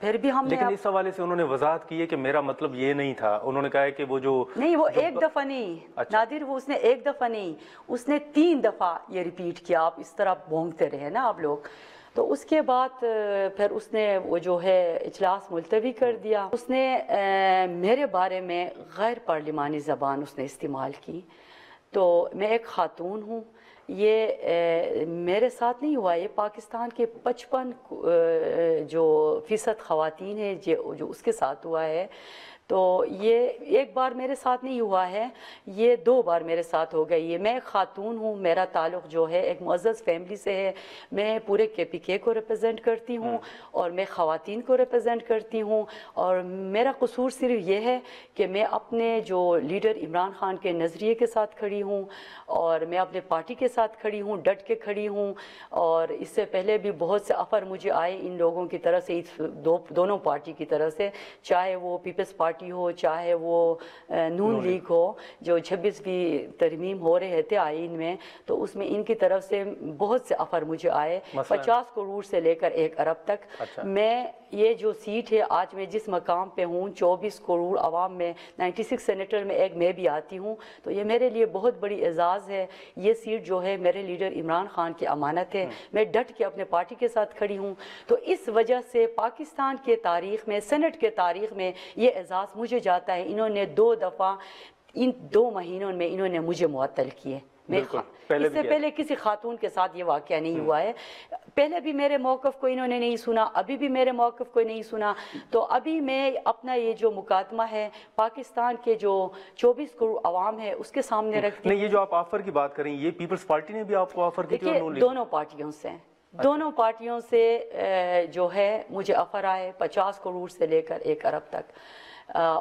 پھر بھی ہم نے،
لیکن اس حوالے سے انہوں نے وضاحت کی ہے کہ میرا مطلب یہ نہیں تھا، انہوں نے کہا ہے کہ وہ نہیں،
وہ ایک دفعہ نہیں نادر، وہ اس نے ایک دفعہ نہیں، اس نے 3 دفعہ یہ ریپیٹ کیا، آپ اس طرح بھونکتے رہے نا آپ لوگ۔ تو اس کے بعد پھر اس نے وہ جو ہے اجلاس ملتوی کر دیا۔ اس نے میرے بارے میں غیر پارلیمانی زبان اس نے استعمال کی۔ تو میں ایک خاتون ہوں، یہ میرے ساتھ نہیں ہوا، یہ پاکستان کے 55% خواتین ہیں جو اس کے ساتھ ہوا ہے۔ تو یہ ایک بار میرے ساتھ نہیں ہوا ہے، یہ 2 بار میرے ساتھ ہو گئی ہے۔ میں ایک خاتون ہوں، میرا تعلق جو ہے ایک معزز فیملی سے ہے، میں پورے KPK کو ریپرزینٹ کرتی ہوں اور میں خواتین کو ریپرزینٹ کرتی ہوں، اور میرا قصور صرف یہ ہے کہ میں اپنے جو لیڈر عمران خان کے نظریے کے ساتھ کھڑی ہوں، اور میں اپنے پارٹی کے ساتھ کھڑی ہوں، ڈٹ کے کھڑی ہوں۔ اور اس سے پہلے بھی بہت سے آفر مجھے آئے ان لوگوں کی طرف سے، دونوں پارٹی کی طرف سے، چاہے وہ پیپلز پارٹی ہو، چاہے وہ نون لیگ ہو، جو 26ویں ترمیم ہو رہے تھے آئین میں، تو اس میں ان کی طرف سے بہت سے آفر مجھے آئے، 50 کروڑ سے لے کر 1 ارب تک۔ میں یہ جو سیٹ ہے آج میں جس مقام پہ ہوں، 24 کروڑ عوام میں 96 سینیٹر میں ایک میں بھی آتی ہوں، تو یہ میرے لیے بہت بڑی اعزاز ہے۔ یہ سیٹ جو ہے میرے لیڈر عمران خان کی امانت ہے، میں ڈٹ کے اپنے پارٹی کے ساتھ کھڑی ہوں۔ تو اس وجہ سے پاکستان کے تاریخ میں، سینٹ کے تاریخ میں یہ اعزاز مجھے جاتا ہے۔ انہوں نے 2 دفعہ ان 2 مہینوں میں انہوں نے مجھے معطل کیے۔ اس سے پہلے کسی خاتون کے ساتھ یہ واقعہ نہیں ہوا ہے۔ پہلے بھی میرے موقف کو انہوں نے نہیں سنا، ابھی بھی میرے موقف کو نہیں سنا۔ تو ابھی میں اپنا یہ جو مقدمہ ہے پاکستان کے جو 24 کروڑ عوام ہے اس کے سامنے رکھتی ہوں۔
نہیں، یہ جو آپ آفر کی بات کریں، یہ پیپلز پارٹی نے بھی آپ کو آفر کی تھی؟
دیکھیے، دونوں پارٹیوں سے جو ہے مجھے آفر آئے 50 کروڑ سے لے کر 1 ارب تک۔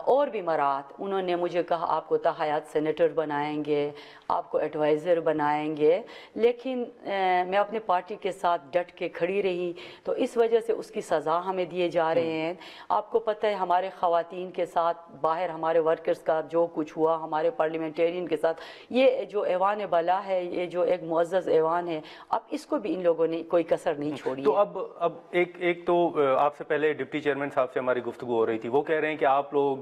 اور بھی مرات انہوں نے مجھے کہا آپ کو تحیات سینیٹر بنائیں گے، آپ کو ایڈوائزر بنائیں گے، لیکن میں اپنے پارٹی کے ساتھ ڈٹ کے کھڑی رہی، تو اس وجہ سے اس کی سزا ہمیں دیے جا رہے ہیں۔ آپ کو پتہ ہے ہمارے خواتین کے ساتھ باہر ہمارے ورکرز کا جو کچھ ہوا، ہمارے پارلیمنٹیرین کے ساتھ، یہ جو ایوان بالا ہے، یہ جو ایک معزز ایوان ہے، اب اس کو بھی ان لوگوں نے کوئی کسر نہیں چھوڑی۔
تو اب ایک تو آپ سے پہلے ڈپٹی چیئرمین صاحب سے ہماری گفتگو ہو رہی تھی، وہ کہہ رہے ہیں کہ آپ لوگ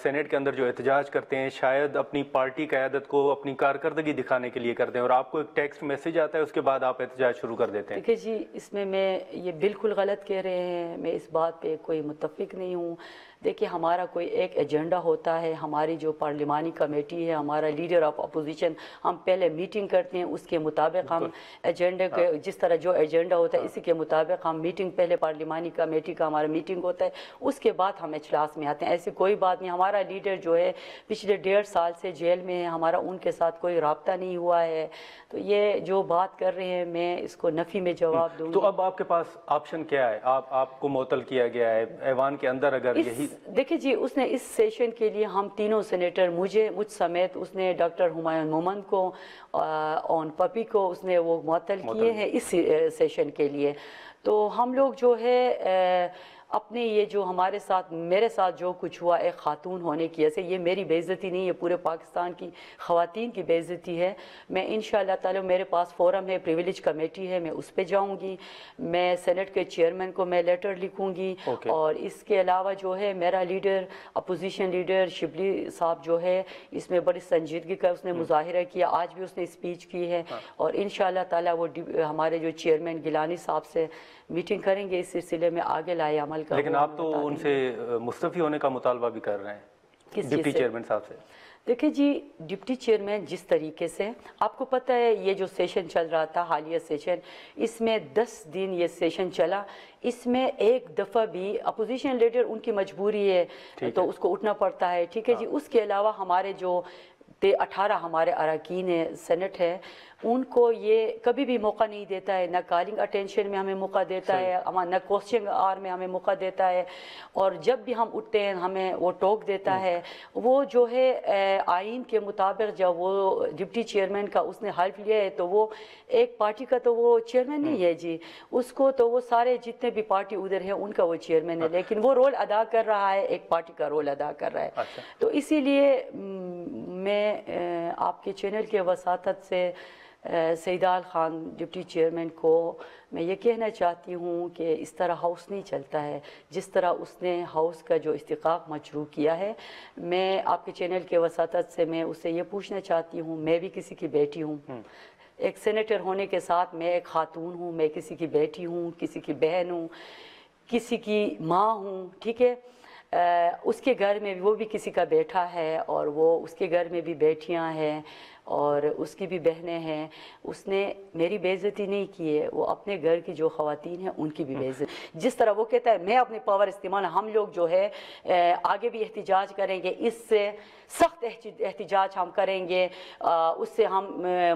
سینیٹ کے اندر جو احتجاج کرتے ہیں شاید اپنی پارٹی قیادت کو اپنی کارکردگی دکھانے کے لیے کرتے ہیں، اور آپ کو ایک ٹیکسٹ میسج آتا ہے، اس کے بعد آپ احتجاج شروع کر دیتے ہیں۔
دیکھیں جی، اس میں یہ بالکل غلط کہہ رہے ہیں، میں اس بات پہ کوئی متفق نہیں ہوں۔ دیکھیں، ہمارا کوئی ایک ایجنڈا ہوتا ہے، ہماری جو پارلیمانی کمیٹی ہے، ہمارا لیڈر آف اپوزیشن، ہم پہلے میٹنگ کرتے ہیں، اس کے مطابق ہم ایجنڈے کے جس طرح جو ایجنڈا ہوتا ہے اسی کے مطابق ہم میٹنگ، پہلے پارلیمانی کمیٹی کا ہمارا میٹنگ ہوتا ہے، اس کے بعد ہم اجلاس میں آتے ہیں۔ ایسی کوئی بات بات نہیں. ہمارا لیڈر جو ہے پچھلے 1.5 سال سے جیل میں ہے, ہمارا ان کے ساتھ کوئی رابطہ نہیں ہوا ہے. تو یہ جو بات کر رہے ہیں میں اس کو نفی میں جواب دوں گی.
تو اب آپ کے پاس آپشن کیا ہے؟ آپ کو معطل کیا گیا ہے ایوان کے اندر, اگر یہی
دیکھیں جی, اس نے اس سیشن کے لیے ہم تینوں سینیٹر مجھ سمیت اس نے ڈاکٹر ہمایون مومند کو اور پپی کو اس نے وہ معطل کیے ہیں اس سیشن کے لیے. تو ہم لوگ جو ہے اپنے یہ جو ہمارے ساتھ میرے ساتھ جو کچھ ہوا ایک خاتون ہونے کی ایسے, یہ میری بے عزتی نہیں, یہ پورے پاکستان کی خواتین کی بے عزتی ہے. میں انشاءاللہ تعالی میرے پاس فورم ہے, پریویلیج کمیٹی ہے, میں اس پہ جاؤں گی. میں سینٹ کے چیئرمین کو میں لیٹر لکھوں گی. اور اس کے علاوہ جو ہے میرا لیڈر اپوزیشن لیڈر شبلی صاحب جو ہے اس میں بڑی سنجیدگی کا اس نے مظاہرہ کیا, آج بھی اس نے اسپیچ کی ہے. اور انشاءاللہ تعالی وہ ہمارے جو چیئرمین گیلانی صاحب سے میٹنگ کریں گے اس سلسلے میں آگے لائے عمل کا.
لیکن آپ تو ان سے مستعفی ہونے کا مطالبہ بھی کر رہے ہیں ڈپٹی چیئرمین صاحب سے.
دیکھیں جی, ڈپٹی چیئرمین جس طریقے سے آپ کو پتہ ہے یہ جو سیشن چل رہا تھا حالیہ سیشن, اس میں 10 دن یہ سیشن چلا, اس میں ایک دفعہ بھی اپوزیشن لیڈر ان کی مجبوری ہے تو اس کو اٹھنا پڑتا ہے, ٹھیک ہے جی. اس کے علاوہ ہمارے جو 18 ہمارے اراکین سینٹ ہے ان کو یہ کبھی بھی موقع نہیں دیتا ہے, نہ کالنگ اٹینشن میں ہمیں موقع دیتا ہے, نہ کوسچنگ آر میں ہمیں موقع دیتا ہے. اور جب بھی ہم اٹھتے ہیں ہمیں وہ ٹوک دیتا ہے. وہ جو ہے آئین کے مطابق جب وہ ڈپٹی چیئرمین کا اس نے حلف لیا ہے تو وہ ایک پارٹی کا تو وہ چیئرمین نہیں ہے جی, اس کو تو وہ سارے جتنے بھی پارٹی ادھر ہیں ان کا وہ چیئرمین ہے, لیکن وہ رول ادا کر رہا ہے, ایک پارٹی کا رول ادا کر رہا ہے. تو اسی لیے میں آپ کے چینل کے وساطت سے سیدال خان ڈپٹی چیئرمین کو میں یہ کہنا چاہتی ہوں کہ اس طرح ہاؤس نہیں چلتا ہے جس طرح اس نے ہاؤس کا جو استحقاق مشروع کیا ہے. میں آپ کے چینل کے وساطت سے میں اسے یہ پوچھنا چاہتی ہوں, میں بھی کسی کی بیٹی ہوں, ایک سینیٹر ہونے کے ساتھ میں ایک خاتون ہوں, میں کسی کی بیٹی ہوں, کسی کی بہن ہوں, کسی کی ماں ہوں, ٹھیک ہے. اس کے گھر میں وہ بھی کسی کا بیٹا ہے اور وہ اس کے گھر میں بھی بیٹیاں ہیں اور اس کی بھی بہنیں ہیں. اس نے میری بے عزتی نہیں کی ہے, وہ اپنے گھر کی جو خواتین ہیں ان کی بھی بے عزتی. جس طرح وہ کہتا ہے میں اپنی پاور استعمال, ہم لوگ جو ہے آگے بھی احتجاج کریں گے, اس سے سخت احتجاج ہم کریں گے. اس سے ہم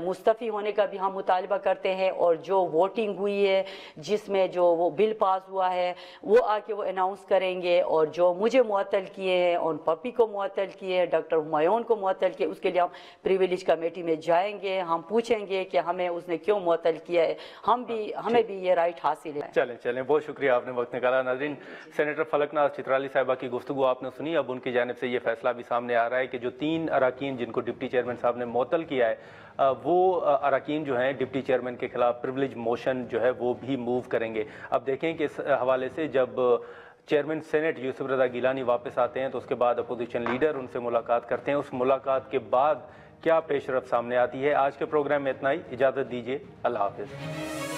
مستعفی ہونے کا بھی ہم مطالبہ کرتے ہیں. اور جو ووٹنگ ہوئی ہے جس میں جو وہ بل پاس ہوا ہے وہ آ کے وہ اناؤنس کریں گے. اور جو مجھے معطل کیے ہیں اور پپی کو معطل کیے ہیں, ڈاکٹر ہمایون کو معطل کیے, اس کے لیے ہم پریویلیج کمیٹی میں جائیں گے, ہم پوچھیں گے کہ ہمیں اس نے کیوں معطل کیا ہے, ہمیں بھی یہ رائٹ حاصل ہے.
چلیں بہت شکریہ, آپ نے وقت نکالا. ناظرین, سینیٹر فلک ناز چترالی صاحبہ کی گفتگو آپ نے سنی. اب ان کی جانب سے یہ فیصلہ بھی سامنے آ رہا ہے کہ جو 3 اراکین جن کو ڈپٹی چیئرمین صاحب نے معطل کیا ہے وہ اراکین جو ہیں ڈپٹی چیئرمین کے خلاف پریویلیج موشن جو ہے وہ بھی موو کریں گے. اب دیکھیں کہ اس حوالے سے جب چیئرمین سینٹ یوسف رضا گیلانی واپس آتے ہیں تو اس کے بعد اپوزیشن لیڈر ان سے ملاقات کرتے ہیں. اس ملاقات کے بعد کیا پیش رفت سامنے آتی ہے. آج کے پروگرام میں اتنا ہی, اجازت دیجیے, اللہ حافظ.